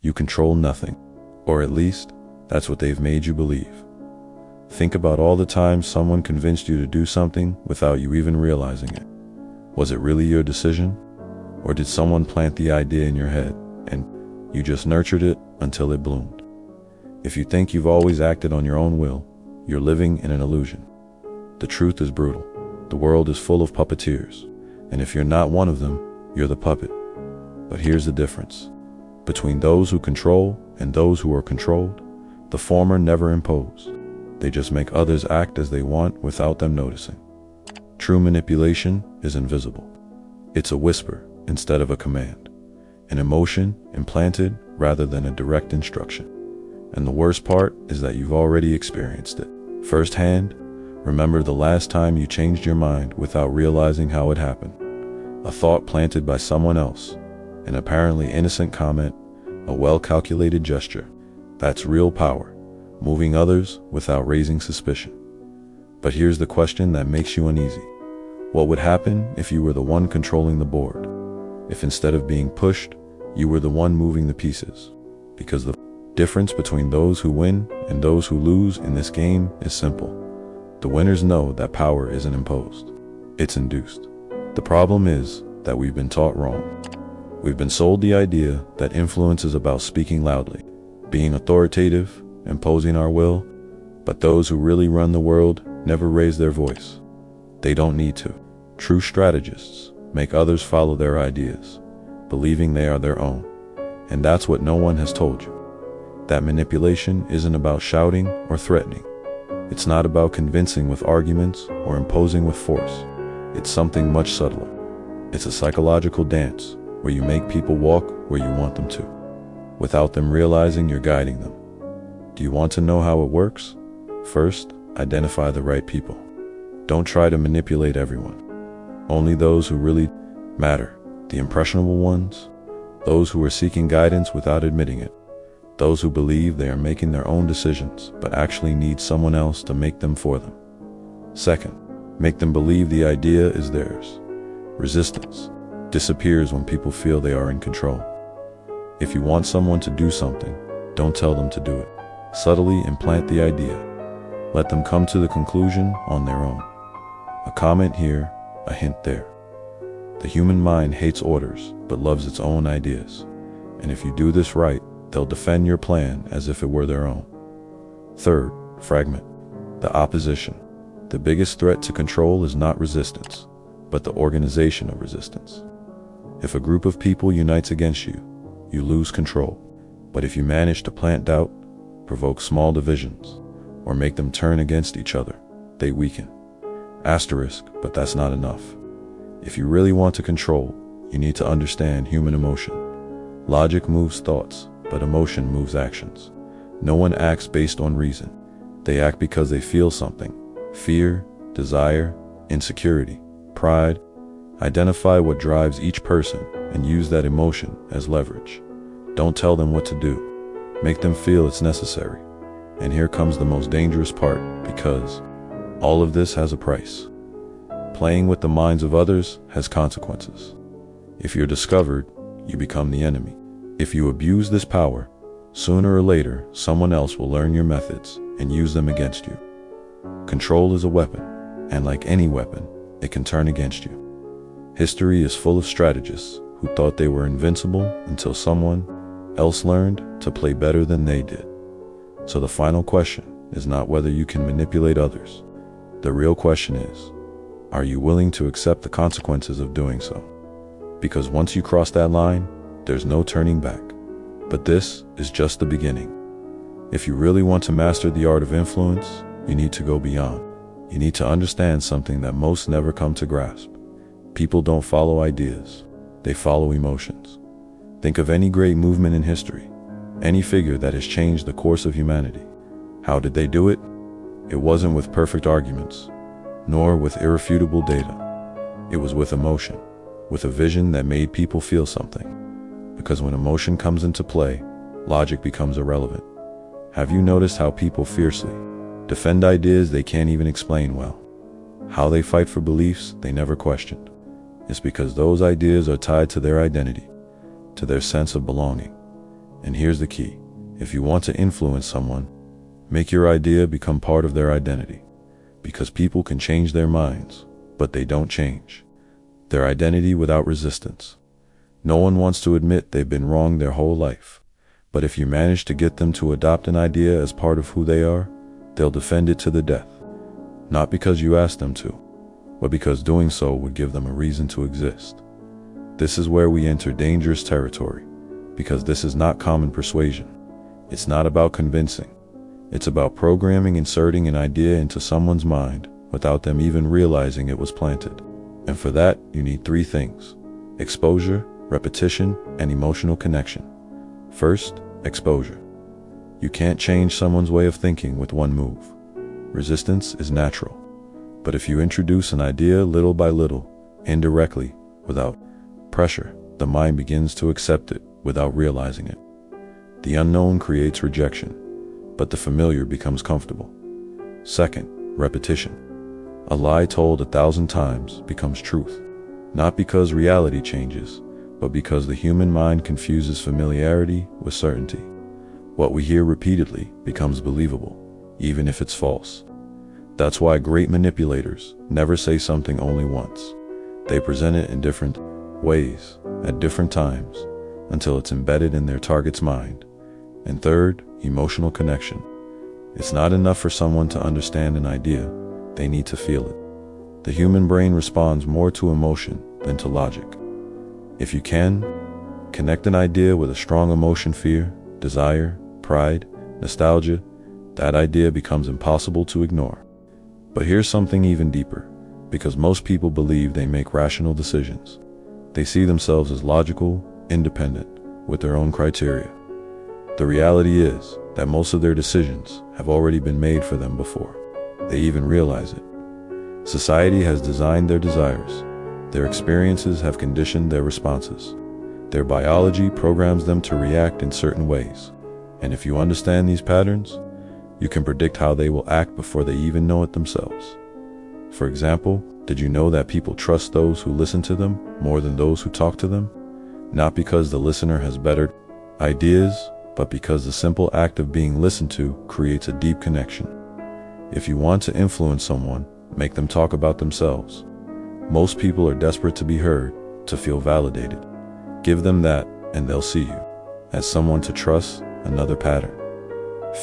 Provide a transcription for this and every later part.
You control nothing, or at least, that's what they've made you believe. Think about all the times someone convinced you to do something without you even realizing it. Was it really your decision? Or did someone plant the idea in your head, and you just nurtured it until it bloomed? If you think you've always acted on your own will, you're living in an illusion. The truth is brutal. The world is full of puppeteers, and if you're not one of them, you're the puppet. But here's the difference. Between those who control and those who are controlled, the former never impose. They just make others act as they want without them noticing. True manipulation is invisible. It's a whisper instead of a command, an emotion implanted rather than a direct instruction. And the worst part is that you've already experienced it firsthand. Remember the last time you changed your mind without realizing how it happened. A thought planted by someone else, an apparently innocent comment, a well-calculated gesture. That's real power, moving others without raising suspicion. But here's the question that makes you uneasy. What would happen if you were the one controlling the board? If instead of being pushed, you were the one moving the pieces? Because the difference between those who win and those who lose in this game is simple. The winners know that power isn't imposed, it's induced. The problem is that we've been taught wrong. We've been sold the idea that influence is about speaking loudly, being authoritative, imposing our will, but those who really run the world never raise their voice. They don't need to. True strategists make others follow their ideas, believing they are their own. And that's what no one has told you. That manipulation isn't about shouting or threatening. It's not about convincing with arguments or imposing with force. It's something much subtler. It's a psychological dance where you make people walk where you want them to, without them realizing you're guiding them. Do you want to know how it works? First, identify the right people. Don't try to manipulate everyone. Only those who really matter, the impressionable ones, those who are seeking guidance without admitting it, those who believe they are making their own decisions but actually need someone else to make them for them. Second, make them believe the idea is theirs. Resistance disappears when people feel they are in control. If you want someone to do something, don't tell them to do it. Subtly implant the idea. Let them come to the conclusion on their own. A comment here, a hint there. The human mind hates orders, but loves its own ideas. And if you do this right, they'll defend your plan as if it were their own. Third, fragment. The opposition. The biggest threat to control is not resistance, but the organization of resistance. If a group of people unites against you, you lose control. But if you manage to plant doubt, provoke small divisions, or make them turn against each other, they weaken. Asterisk, but that's not enough. If you really want to control, you need to understand human emotion. Logic moves thoughts, but emotion moves actions. No one acts based on reason. They act because they feel something. Fear, desire, insecurity, pride. Identify what drives each person and use that emotion as leverage. Don't tell them what to do. Make them feel it's necessary. And here comes the most dangerous part, because all of this has a price. Playing with the minds of others has consequences. If you're discovered, you become the enemy. If you abuse this power, sooner or later, someone else will learn your methods and use them against you. Control is a weapon, and like any weapon, it can turn against you. History is full of strategists who thought they were invincible until someone else learned to play better than they did. So the final question is not whether you can manipulate others. The real question is, are you willing to accept the consequences of doing so? Because once you cross that line, there's no turning back. But this is just the beginning. If you really want to master the art of influence, you need to go beyond. You need to understand something that most never come to grasp. People don't follow ideas, they follow emotions. Think of any great movement in history, any figure that has changed the course of humanity. How did they do it? It wasn't with perfect arguments, nor with irrefutable data. It was with emotion, with a vision that made people feel something. Because when emotion comes into play, logic becomes irrelevant. Have you noticed how people fiercely defend ideas they can't even explain well? How they fight for beliefs they never questioned? It's because those ideas are tied to their identity, to their sense of belonging. And here's the key. If you want to influence someone, make your idea become part of their identity. Because people can change their minds, but they don't change their identity without resistance. No one wants to admit they've been wrong their whole life. But if you manage to get them to adopt an idea as part of who they are, they'll defend it to the death. Not because you asked them to, but because doing so would give them a reason to exist. This is where we enter dangerous territory, because this is not common persuasion. It's not about convincing. It's about inserting an idea into someone's mind without them even realizing it was planted. And for that, you need three things: exposure, repetition, and emotional connection. First, exposure. You can't change someone's way of thinking with one move. Resistance is natural. But if you introduce an idea little by little, indirectly, without pressure, the mind begins to accept it without realizing it. The unknown creates rejection, but the familiar becomes comfortable. Second, repetition. A lie told 1,000 times becomes truth, not because reality changes, but because the human mind confuses familiarity with certainty. What we hear repeatedly becomes believable, even if it's false. That's why great manipulators never say something only once. They present it in different ways, at different times, until it's embedded in their target's mind. And third, emotional connection. It's not enough for someone to understand an idea. They need to feel it. The human brain responds more to emotion than to logic. If you can, connect an idea with a strong emotion: fear, desire, pride, nostalgia. That idea becomes impossible to ignore. But here's something even deeper, because most people believe they make rational decisions. They see themselves as logical, independent, with their own criteria. The reality is that most of their decisions have already been made for them before they even realize it. Society has designed their desires. Their experiences have conditioned their responses. Their biology programs them to react in certain ways. And if you understand these patterns, you can predict how they will act before they even know it themselves. For example, did you know that people trust those who listen to them more than those who talk to them? Not because the listener has better ideas, but because the simple act of being listened to creates a deep connection. If you want to influence someone, make them talk about themselves. Most people are desperate to be heard, to feel validated. Give them that, and they'll see you as someone to trust. Another pattern.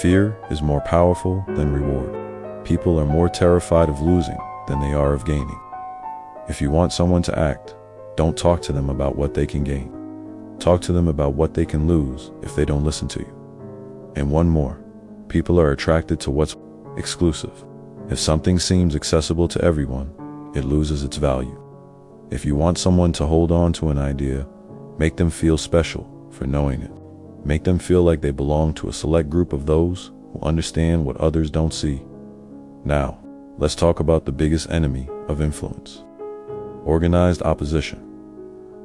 Fear is more powerful than reward. People are more terrified of losing than they are of gaining. If you want someone to act, don't talk to them about what they can gain. Talk to them about what they can lose if they don't listen to you. And one more. People are attracted to what's exclusive. If something seems accessible to everyone, it loses its value. If you want someone to hold on to an idea, make them feel special for knowing it. Make them feel like they belong to a select group of those who understand what others don't see. Now, let's talk about the biggest enemy of influence: organized opposition.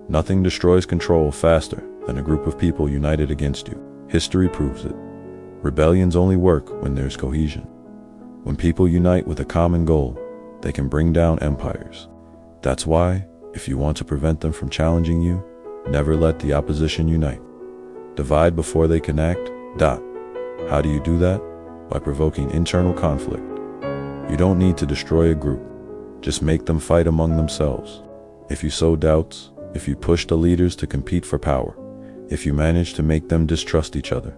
Nothing destroys control faster than a group of people united against you. History proves it. Rebellions only work when there's cohesion. When people unite with a common goal, they can bring down empires. That's why, if you want to prevent them from challenging you, never let the opposition unite. Divide before they can act. How do you do that? By provoking internal conflict. You don't need to destroy a group. Just make them fight among themselves. If you sow doubts, if you push the leaders to compete for power, if you manage to make them distrust each other,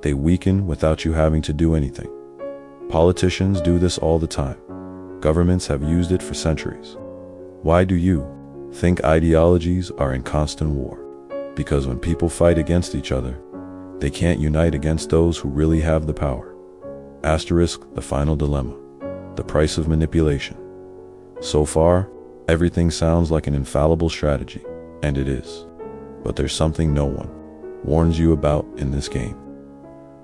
they weaken without you having to do anything. Politicians do this all the time. Governments have used it for centuries. Why do you think ideologies are in constant war? Because when people fight against each other, they can't unite against those who really have the power. The final dilemma. The price of manipulation. So far, everything sounds like an infallible strategy, and it is. But there's something no one warns you about in this game.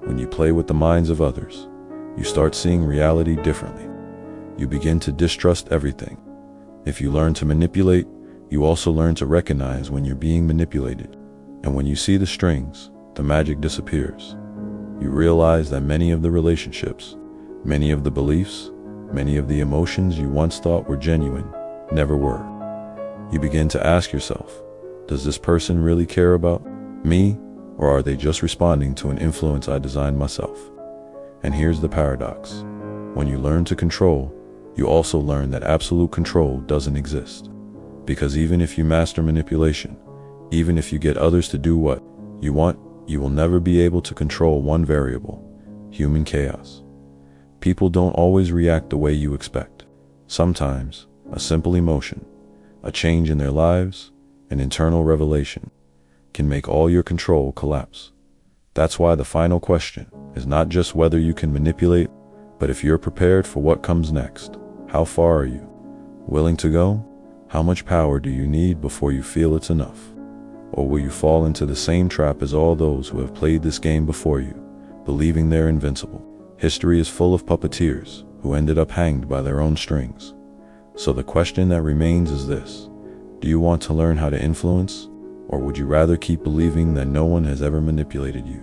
When you play with the minds of others, you start seeing reality differently. You begin to distrust everything. If you learn to manipulate, you also learn to recognize when you're being manipulated. And when you see the strings, the magic disappears. You realize that many of the relationships, many of the beliefs, many of the emotions you once thought were genuine, never were. You begin to ask yourself, does this person really care about me, Or are they just responding to an influence I designed myself? And here's the paradox. When you learn to control, you also learn that absolute control doesn't exist. Because even if you master manipulation, even if you get others to do what you want, you will never be able to control one variable: human chaos. People don't always react the way you expect. Sometimes, a simple emotion, a change in their lives, an internal revelation, can make all your control collapse. That's why the final question is not just whether you can manipulate, but if you're prepared for what comes next. How far are you willing to go? How much power do you need before you feel it's enough? Or will you fall into the same trap as all those who have played this game before you, believing they're invincible? History is full of puppeteers who ended up hanged by their own strings. So the question that remains is this: do you want to learn how to influence, or would you rather keep believing that no one has ever manipulated you?